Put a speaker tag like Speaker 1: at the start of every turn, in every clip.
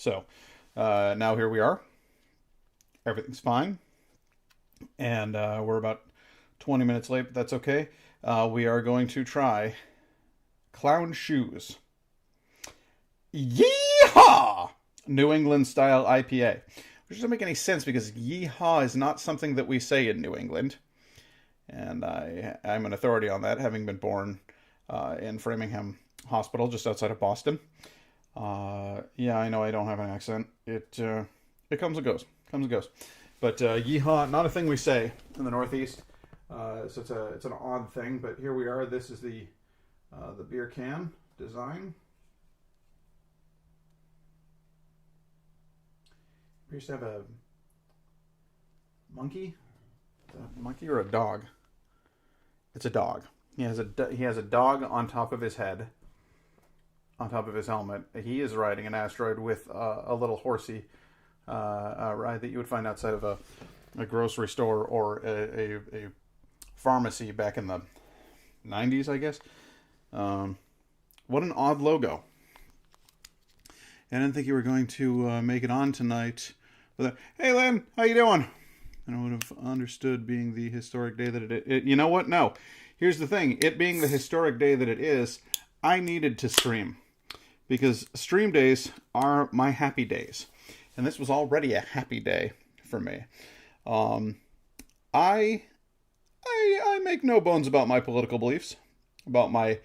Speaker 1: So now here we are. Everything's fine. And we're about 20 minutes late, but that's okay. We are going to try clown shoes. Yeehaw! New England style IPA. Which doesn't make any sense because yeehaw is not something that we say in New England. And I'm an authority on that, having been born in Framingham Hospital, just outside of Boston. Yeah, I know I don't have an accent. It comes and goes. Comes and goes. But yeehaw, not a thing we say in the Northeast. So it's an odd thing. But here we are. This is the beer can design. We used to have a monkey. A monkey or a dog? It's a dog. He has a dog on top of his head, on top of his helmet. He is riding an asteroid with a little horsey ride that you would find outside of a grocery store or a pharmacy back in the 90s, I guess. What an odd logo. I didn't think you were going to make it on tonight. But hey, Lynn, how you doing? And I would have understood being the historic day that it you know what? No. Here's the thing. It being the historic day that it is, I needed to stream. Because stream days are my happy days. And this was already a happy day for me. I make no bones about my political beliefs. About my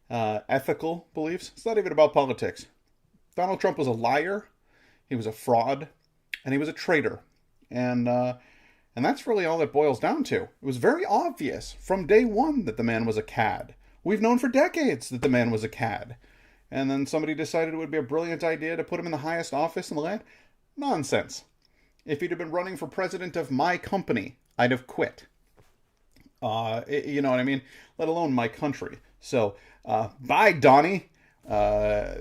Speaker 1: ethical beliefs. It's not even about politics. Donald Trump was a liar. He was a fraud. And he was a traitor. And that's really all it boils down to. It was very obvious from day one that the man was a cad. We've known for decades that the man was a cad. And then somebody decided it would be a brilliant idea to put him in the highest office in the land. Nonsense. If he'd have been running for president of my company, I'd have quit. You know what I mean? Let alone my country. So, bye, Donnie. Mike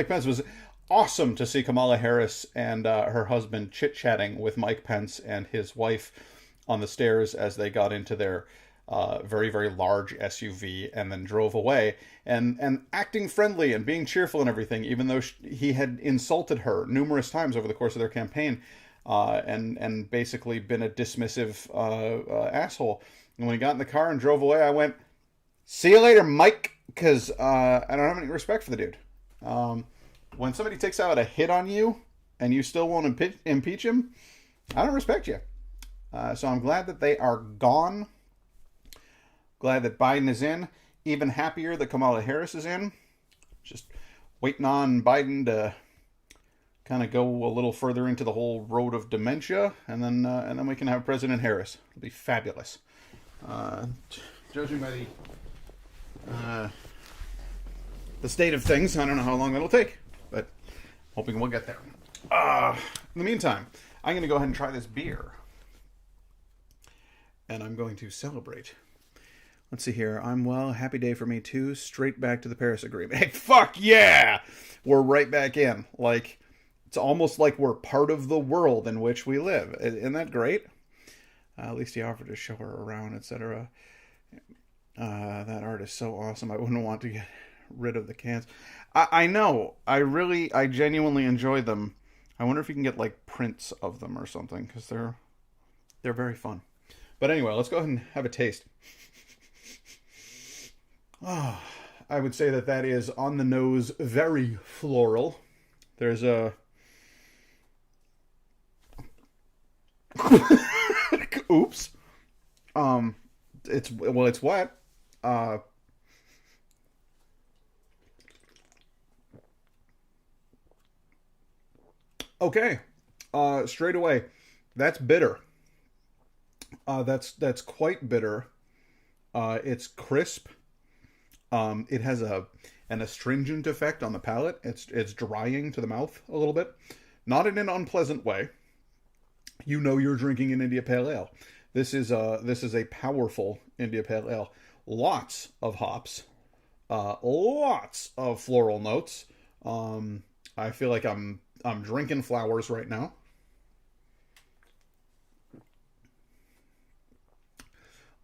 Speaker 1: Pence was awesome to see Kamala Harris and her husband chit-chatting with Mike Pence and his wife on the stairs as they got into their very, very large SUV and then drove away and acting friendly and being cheerful and everything, even though he had insulted her numerous times over the course of their campaign and basically been a dismissive asshole. And when he got in the car and drove away, I went, see you later, Mike, because I don't have any respect for the dude. When somebody takes out a hit on you and you still won't impeach him, I don't respect you. So I'm glad that they are gone. Glad that Biden is in. Even happier that Kamala Harris is in. Just waiting on Biden to kind of go a little further into the whole road of dementia, and then we can have President Harris. It'll be fabulous. Judging by the state of things, I don't know how long that'll take, but hoping we'll get there. In the meantime, I'm going to go ahead and try this beer, and I'm going to celebrate. Let's see here. I'm well. Happy day for me too. Straight back to the Paris Agreement. Hey, fuck yeah! We're right back in. Like, it's almost like we're part of the world in which we live. Isn't that great? At least he offered to show her around, etc. That art is so awesome. I wouldn't want to get rid of the cans. I know. I genuinely enjoy them. I wonder if you can get like prints of them or something, because they're very fun. But anyway, let's go ahead and have a taste. Oh, I would say that is on the nose, very floral. There's a oops. It's wet. Okay. Straight away, that's bitter. That's quite bitter. It's crisp. It has an astringent effect on the palate. It's drying to the mouth a little bit, not in an unpleasant way. You know you're drinking an India Pale Ale. This is a powerful India Pale Ale. Lots of hops, lots of floral notes. I feel like I'm drinking flowers right now.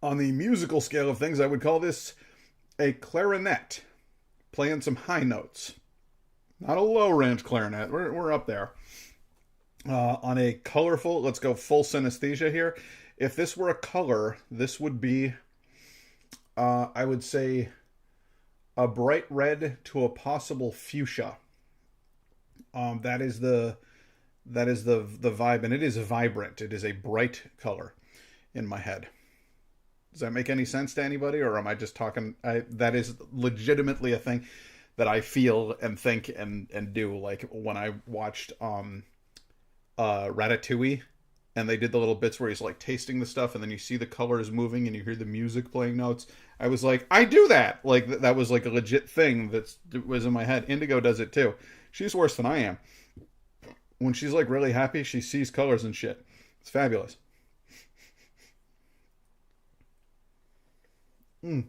Speaker 1: On the musical scale of things, I would call this a clarinet playing some high notes. Not a low range clarinet. We're up there. On a colorful, let's go full synesthesia here. If this were a color, this would be, I would say, a bright red to a possible fuchsia. That is the vibe, and it is vibrant. It is a bright color in my head. Does that make any sense to anybody, or am I just talking? That is legitimately a thing that I feel and think and do. Like when I watched Ratatouille, and they did the little bits where he's like tasting the stuff, and then you see the colors moving, and you hear the music playing notes. I was like, I do that. Like that was like a legit thing that was in my head. Indigo does it too. She's worse than I am. When she's like really happy, she sees colors and shit. It's fabulous. Mm.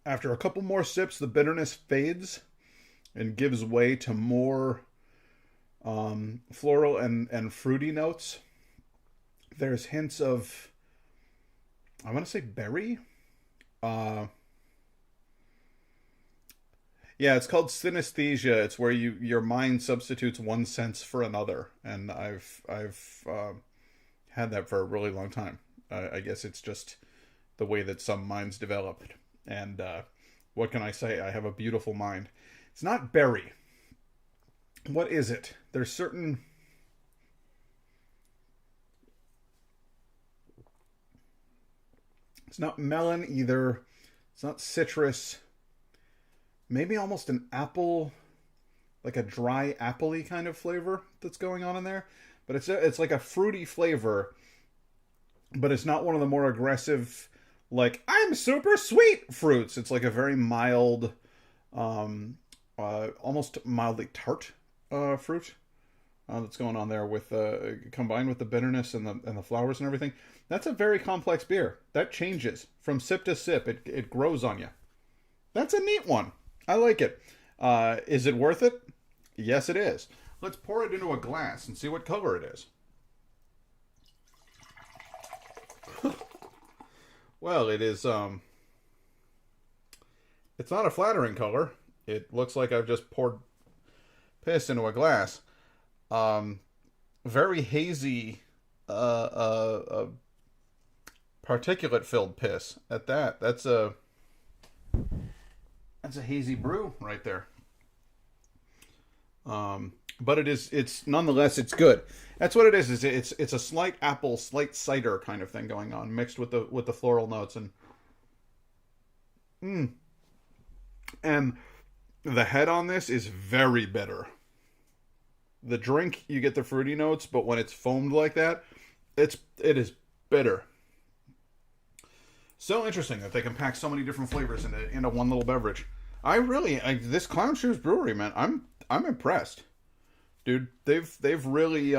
Speaker 1: After a couple more sips, the bitterness fades and gives way to more floral and fruity notes. There's hints of, I want to say berry. Uh, yeah, it's called synesthesia. It's where your mind substitutes one sense for another, and I've had that for a really long time. I guess it's just the way that some minds develop. And what can I say? I have a beautiful mind. It's not berry. What is it? There's certain. It's not melon either. It's not citrus. Maybe almost an apple, like a dry appley kind of flavor that's going on in there. But it's like a fruity flavor, but it's not one of the more aggressive, like I'm super sweet fruits. It's like a very mild, almost mildly tart fruit that's going on there with combined with the bitterness and the flowers and everything. That's a very complex beer. That changes from sip to sip. It grows on you. That's a neat one. I like it. Is it worth it? Yes, it is. Let's pour it into a glass and see what color it is. Well, it is, it's not a flattering color. It looks like I've just poured piss into a glass. Very hazy, particulate-filled piss at that. That's a hazy brew right there. But it's nonetheless it's good. That's what it is. It's a slight apple, slight cider kind of thing going on, mixed with the floral notes and the head on this is very bitter. The drink you get the fruity notes, but when it's foamed like that, it is bitter. So interesting that they can pack so many different flavors into one little beverage. This Clown Shoes Brewery, man, I'm impressed, dude. They've really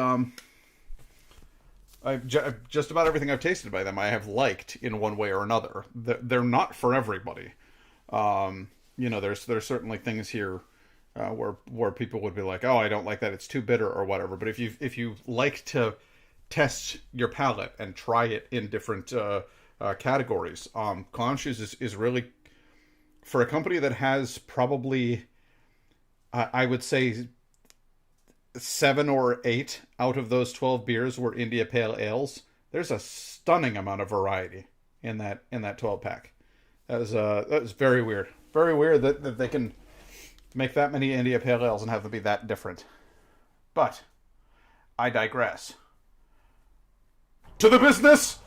Speaker 1: just about everything I've tasted by them I have liked in one way or another. They're not for everybody. There's certainly things here where people would be like, oh, I don't like that, it's too bitter or whatever. But if you like to test your palate and try it in different categories, Clown Shoes is really, for a company that has probably, I would say, 7 or 8 out of those 12 beers were India Pale Ales. There's a stunning amount of variety in that 12 pack. That was very weird. Very weird that they can make that many India Pale Ales and have them be that different. But I digress. To the business